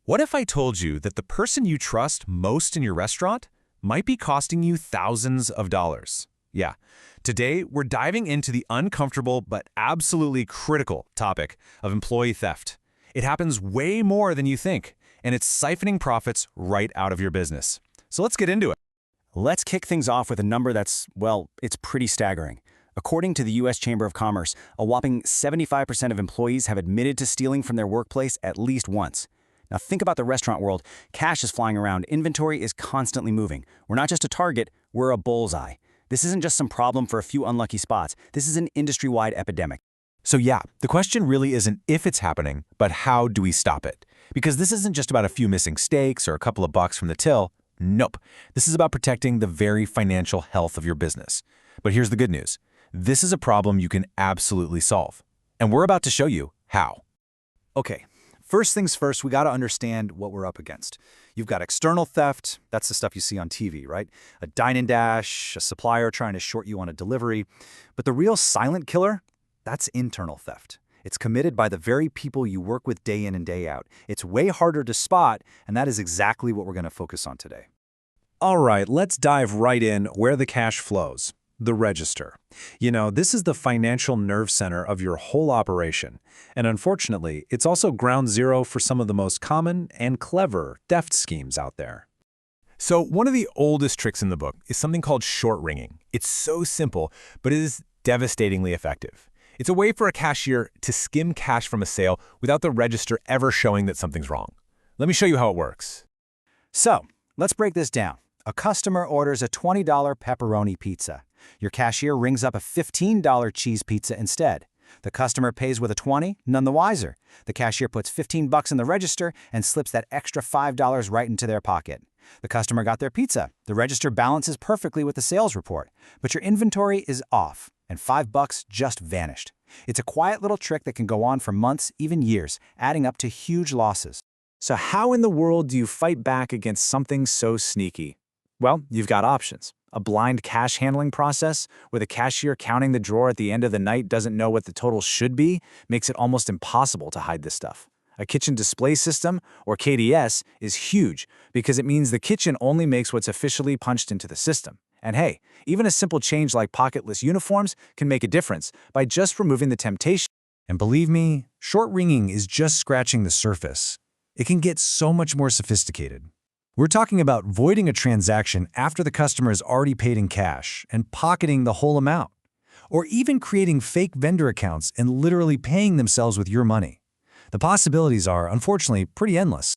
What if I told you that the person you trust most in your restaurant might be costing you thousands of dollars? Yeah. Today, we're diving into the uncomfortable but absolutely critical topic of employee theft. It happens way more than you think, and it's siphoning profits right out of your business. So let's get into it. Let's kick things off with a number that's, well, it's pretty staggering. According to the U.S. Chamber of Commerce, a whopping 75% of employees have admitted to stealing from their workplace at least once. Now think about the restaurant world. Cash is flying around. Inventory is constantly moving. We're not just a target, we're a bullseye. This isn't just some problem for a few unlucky spots. This is an industry-wide epidemic. So yeah, the question really isn't if it's happening, but how do we stop it? Because this isn't just about a few missing steaks or a couple of bucks from the till. Nope. This is about protecting the very financial health of your business. But here's the good news. This is a problem you can absolutely solve. And we're about to show you how. Okay, first things first, we got to understand what we're up against. You've got external theft, that's the stuff you see on TV, right? A dine and dash, a supplier trying to short you on a delivery. But the real silent killer, that's internal theft. It's committed by the very people you work with day in and day out. It's way harder to spot, and that is exactly what we're going to focus on today. All right, let's dive right in where the cash flows. The register. You know, this is the financial nerve center of your whole operation. And unfortunately, it's also ground zero for some of the most common and clever theft schemes out there. So one of the oldest tricks in the book is something called short ringing. It's so simple, but it is devastatingly effective. It's a way for a cashier to skim cash from a sale without the register ever showing that something's wrong. Let me show you how it works. So, let's break this down. A customer orders a $20 pepperoni pizza. Your cashier rings up a $15 cheese pizza instead. The customer pays with a $20, none the wiser. The cashier puts $15 in the register and slips that extra $5 right into their pocket. The customer got their pizza. The register balances perfectly with the sales report. But your inventory is off, and $5 just vanished. It's a quiet little trick that can go on for months, even years, adding up to huge losses. So how in the world do you fight back against something so sneaky? Well, you've got options. A blind cash handling process, where the cashier counting the drawer at the end of the night doesn't know what the total should be, makes it almost impossible to hide this stuff. A kitchen display system, or KDS, is huge because it means the kitchen only makes what's officially punched into the system. And hey, even a simple change like pocketless uniforms can make a difference by just removing the temptation. And believe me, short ringing is just scratching the surface. It can get so much more sophisticated. We're talking about voiding a transaction after the customer has already paid in cash and pocketing the whole amount, or even creating fake vendor accounts and literally paying themselves with your money. The possibilities are, unfortunately, pretty endless.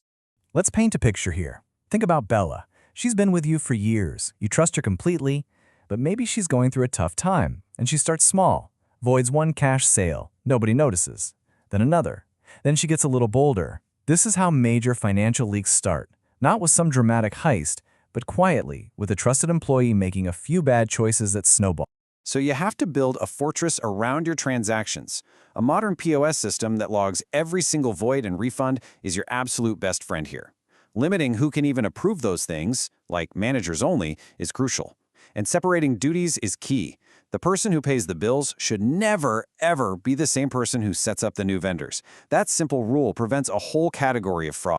Let's paint a picture here. Think about Bella. She's been with you for years. You trust her completely, but maybe she's going through a tough time, and she starts small, voids one cash sale, nobody notices, then another. Then she gets a little bolder. This is how major financial leaks start. Not with some dramatic heist, but quietly, with a trusted employee making a few bad choices that snowball. So you have to build a fortress around your transactions. A modern POS system that logs every single void and refund is your absolute best friend here. Limiting who can even approve those things, like managers only, is crucial. And separating duties is key. The person who pays the bills should never, ever be the same person who sets up the new vendors. That simple rule prevents a whole category of fraud.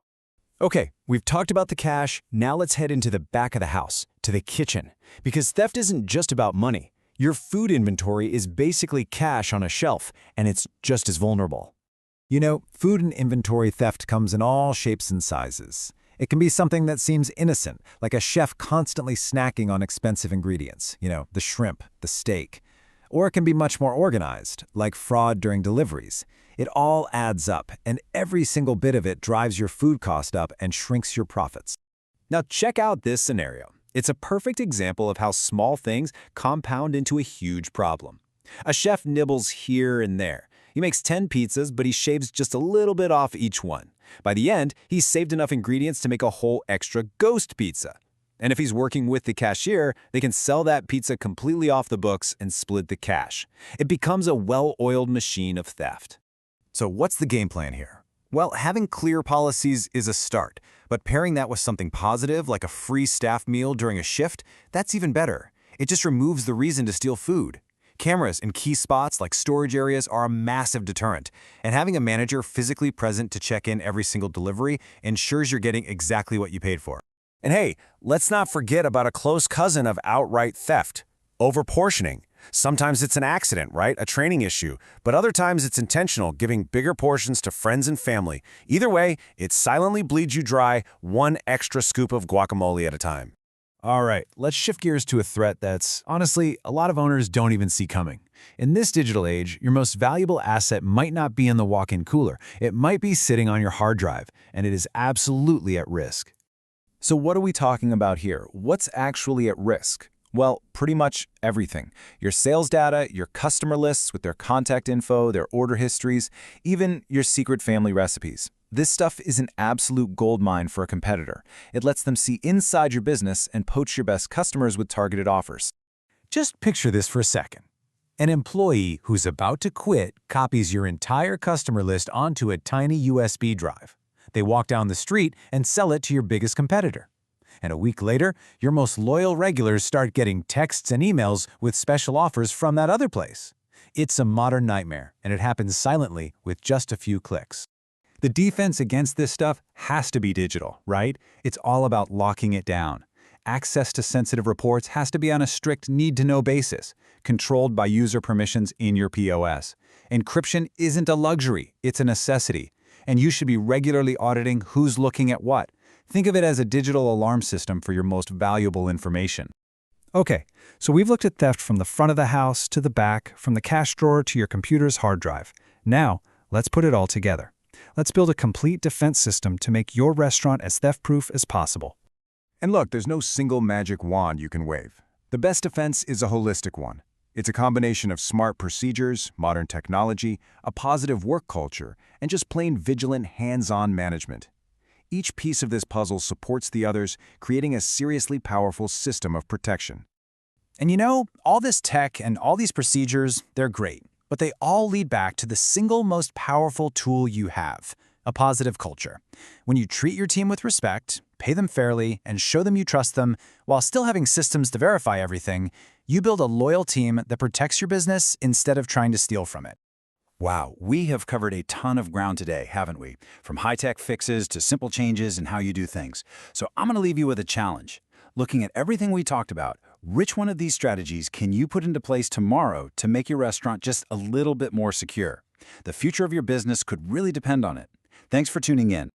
Okay, we've talked about the cash. Now let's head into the back of the house, to the kitchen. Because theft isn't just about money. Your food inventory is basically cash on a shelf, and it's just as vulnerable. You know, food and inventory theft comes in all shapes and sizes. It can be something that seems innocent, like a chef constantly snacking on expensive ingredients, the shrimp, the steak. Or it can be much more organized, like fraud during deliveries. It all adds up, and every single bit of it drives your food cost up and shrinks your profits. Now check out this scenario. It's a perfect example of how small things compound into a huge problem. A chef nibbles here and there. He makes 10 pizzas, but he shaves just a little bit off each one. By the end, he's saved enough ingredients to make a whole extra ghost pizza. And if he's working with the cashier, they can sell that pizza completely off the books and split the cash. It becomes a well-oiled machine of theft. So what's the game plan here? Well, having clear policies is a start, but pairing that with something positive, like a free staff meal during a shift, that's even better. It just removes the reason to steal food. Cameras in key spots like storage areas are a massive deterrent, and having a manager physically present to check in every single delivery ensures you're getting exactly what you paid for. And hey, let's not forget about a close cousin of outright theft: overportioning. Sometimes it's an accident, right? A training issue. But other times it's intentional, giving bigger portions to friends and family. Either way, it silently bleeds you dry, one extra scoop of guacamole at a time. All right, let's shift gears to a threat that's, honestly, a lot of owners don't even see coming. In this digital age, your most valuable asset might not be in the walk-in cooler. It might be sitting on your hard drive, and it is absolutely at risk. So what are we talking about here? What's actually at risk? Well, pretty much everything. Your sales data, your customer lists with their contact info, their order histories, even your secret family recipes. This stuff is an absolute goldmine for a competitor. It lets them see inside your business and poach your best customers with targeted offers. Just picture this for a second. An employee who's about to quit copies your entire customer list onto a tiny USB drive. They walk down the street and sell it to your biggest competitor. And a week later, your most loyal regulars start getting texts and emails with special offers from that other place. It's a modern nightmare, and it happens silently with just a few clicks. The defense against this stuff has to be digital, right? It's all about locking it down. Access to sensitive reports has to be on a strict need-to-know basis, controlled by user permissions in your POS. Encryption isn't a luxury, it's a necessity, and you should be regularly auditing who's looking at what. Think of it as a digital alarm system for your most valuable information. Okay, so we've looked at theft from the front of the house to the back, from the cash drawer to your computer's hard drive. Now, let's put it all together. Let's build a complete defense system to make your restaurant as theft-proof as possible. And look, there's no single magic wand you can wave. The best defense is a holistic one. It's a combination of smart procedures, modern technology, a positive work culture, and just plain vigilant hands-on management. Each piece of this puzzle supports the others, creating a seriously powerful system of protection. And you know, all this tech and all these procedures, they're great, but they all lead back to the single most powerful tool you have: a positive culture. When you treat your team with respect, pay them fairly, and show them you trust them, while still having systems to verify everything, you build a loyal team that protects your business instead of trying to steal from it. Wow, we have covered a ton of ground today, haven't we? From high-tech fixes to simple changes in how you do things. So I'm going to leave you with a challenge. Looking at everything we talked about, which one of these strategies can you put into place tomorrow to make your restaurant just a little bit more secure? The future of your business could really depend on it. Thanks for tuning in.